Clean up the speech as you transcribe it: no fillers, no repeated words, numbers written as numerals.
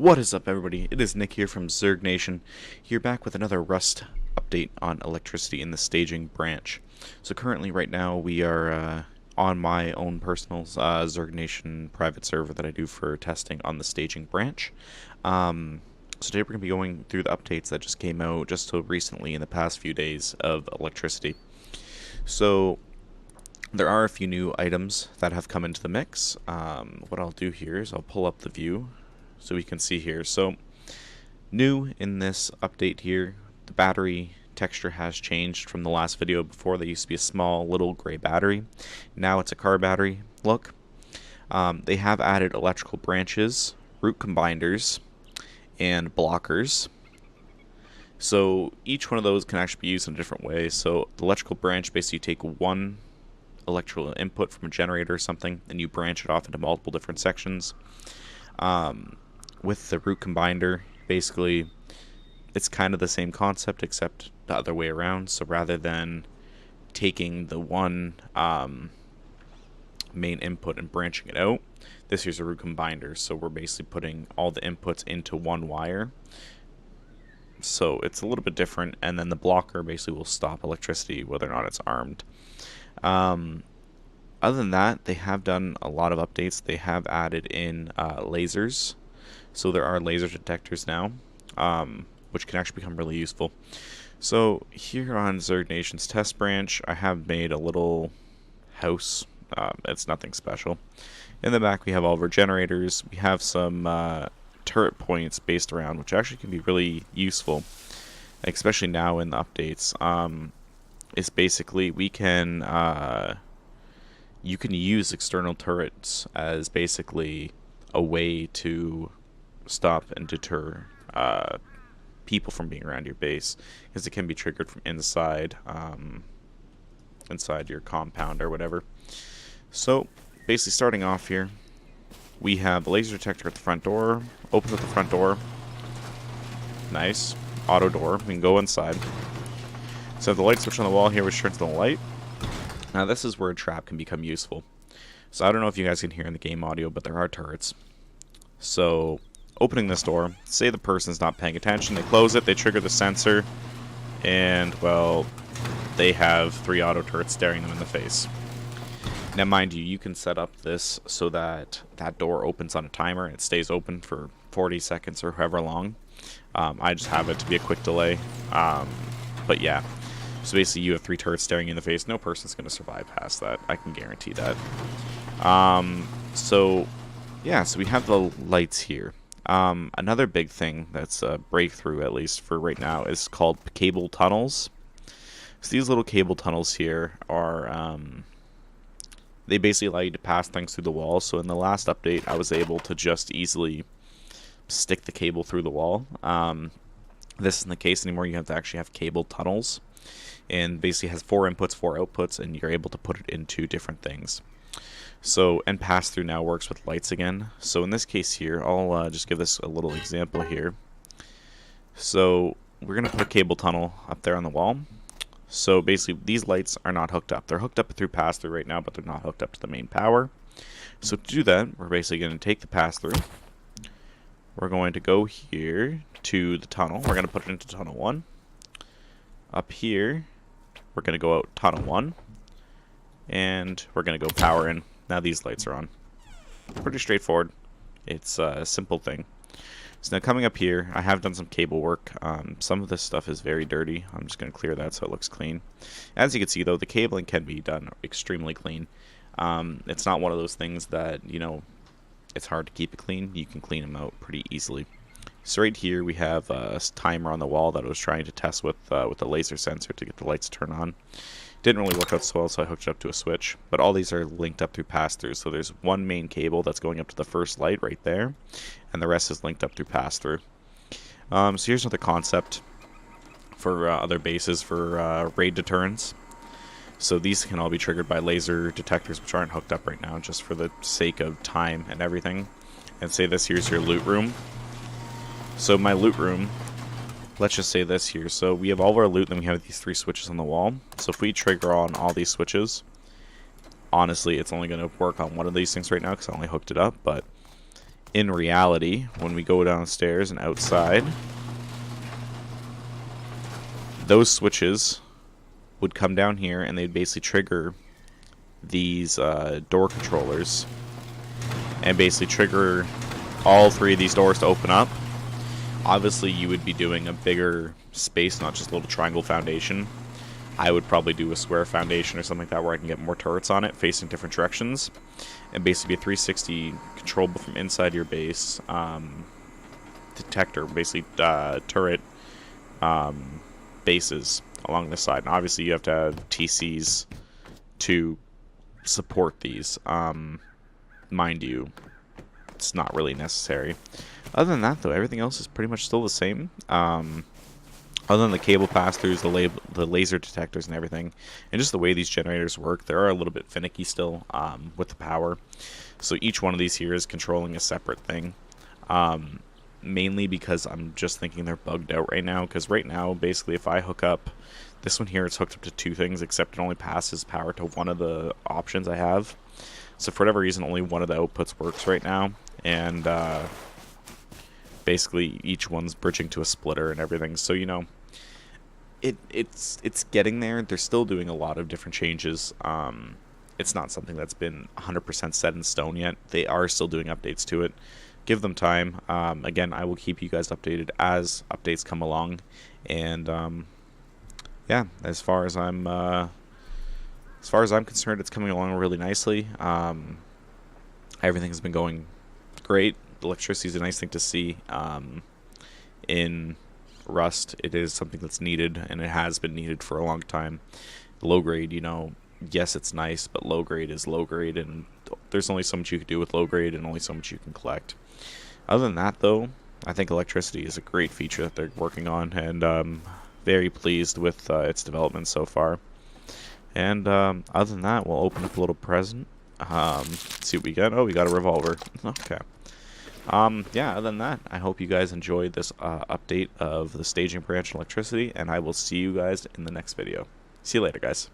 What is up, everybody? It is Nick here from Zerg Nation, here back with another Rust update on electricity in the staging branch. So currently, right now, we are on my own personal Zerg Nation private server that I do for testing on the staging branch. So today we're going to be going through the updates that just came out just so recently in the past few days of electricity. So there are a few new items that have come into the mix. What I'll do here is I'll pull up the view so we can see here. So new in this update here, the battery texture has changed from the last video. Before, they used to be a small little gray battery. Now it's a car battery look. They have added electrical branches, root combiners, and blockers. So each one of those can actually be used in a different way. So the electrical branch, basically you take one electrical input from a generator or something and you branch it off into multiple different sections. With the root combiner, basically it's kind of the same concept except the other way around. So rather than taking the one main input and branching it out, this here's a root combiner. So we're basically putting all the inputs into one wire. So it's a little bit different, and then the blocker basically will stop electricity whether or not it's armed. Other than that, they have done a lot of updates. They have added in lasers. So there are laser detectors now, which can actually become really useful. So here on Zerg Nation's test branch, I have made a little house. It's nothing special. In the back, we have all of our generators. We have some turret points based around, which actually can be really useful, especially now in the updates. It's basically we can you can use external turrets as basically a way to stop and deter people from being around your base, because it can be triggered from inside inside your compound or whatever. So basically, starting off here, we have the laser detector at the front door. Opens at the front door. Nice. Auto door. We can go inside. So the light switch on the wall here, which turns on the light. Now this is where a trap can become useful. So I don't know if you guys can hear in the game audio, but there are turrets. So opening this door, say the person's not paying attention, they close it, they trigger the sensor, and well, they have 3 auto turrets staring them in the face. Now mind you, you can set up this so that that door opens on a timer and it stays open for 40 seconds or however long. I just have it to be a quick delay. But yeah, so basically you have 3 turrets staring you in the face. No person's going to survive past that. I can guarantee that. So yeah, so we have the lights here. Another big thing that's a breakthrough, at least for right now, is called cable tunnels. So these little cable tunnels here are... they basically allow you to pass things through the wall. So in the last update, I was able to just easily stick the cable through the wall. This isn't the case anymore. You have to actually have cable tunnels. And basically has 4 inputs, 4 outputs, and you're able to put it into different things. So, and pass-through now works with lights again. So in this case here, I'll just give this a little example here. So we're going to put a cable tunnel up there on the wall. So basically, these lights are not hooked up. They're hooked up through pass-through right now, but they're not hooked up to the main power. So to do that, we're basically going to take the pass-through. We're going to go here to the tunnel. We're going to put it into tunnel 1. Up here, we're going to go out tunnel 1. And we're going to go power in. Now these lights are on. Pretty straightforward. It's a simple thing. So now coming up here, I have done some cable work. Some of this stuff is very dirty. I'm just going to clear that so it looks clean. As you can see, though, the cabling can be done extremely clean. It's not one of those things that, you know, it's hard to keep it clean. You can clean them out pretty easily. So right here, we have a timer on the wall that I was trying to test with a laser sensor to get the lights to turn on. Didn't really work out so well, so I hooked it up to a switch. But all these are linked up through pass-through. So there's one main cable that's going up to the first light right there, and the rest is linked up through pass-through. So here's another concept for other bases for raid deterrence. So these can all be triggered by laser detectors, which aren't hooked up right now, just for the sake of time and everything. And say this here's your loot room. So my loot room, let's just say this here. So we have all of our loot, then we have these 3 switches on the wall. So if we trigger on all these switches, honestly, it's only going to work on one of these things right now because I only hooked it up. But in reality, when we go downstairs and outside, those switches would come down here and they'd basically trigger these door controllers and basically trigger all three of these doors to open up. Obviously, you would be doing a bigger space, not just a little triangle foundation. I would probably do a square foundation or something like that where I can get more turrets on it facing different directions. And basically be a 360 controllable from inside your base detector, basically turret bases along the side. And obviously you have to have TCs to support these. Mind you, it's not really necessary. Other than that, though, everything else is pretty much still the same. Other than the cable pass-throughs, the laser detectors and everything, and just the way these generators work, they are a little bit finicky still with the power. So each one of these here is controlling a separate thing. Mainly because I'm just thinking they're bugged out right now, because right now, basically, if I hook up this one here, it's hooked up to two things, except it only passes power to one of the options I have. So for whatever reason, only one of the outputs works right now, and basically each one's bridging to a splitter and everything. So, you know, it's getting there. They're still doing a lot of different changes. It's not something that's been 100% set in stone yet. They are still doing updates to it. Give them time. Again, I will keep you guys updated as updates come along. And yeah, as far as I'm concerned, it's coming along really nicely. Everything's been going great. Electricity is a nice thing to see. In Rust, it is something that's needed, and it has been needed for a long time. Low grade, you know, yes, it's nice, but low grade is low grade, and there's only so much you can do with low grade and only so much you can collect. Other than that, though, I think electricity is a great feature that they're working on, and very pleased with its development so far. And other than that, we'll open up a little present. See what we got. Oh, we got a revolver. Okay. Yeah, other than that, I hope you guys enjoyed this update of the staging branch and electricity, and I will see you guys in the next video. See you later, guys.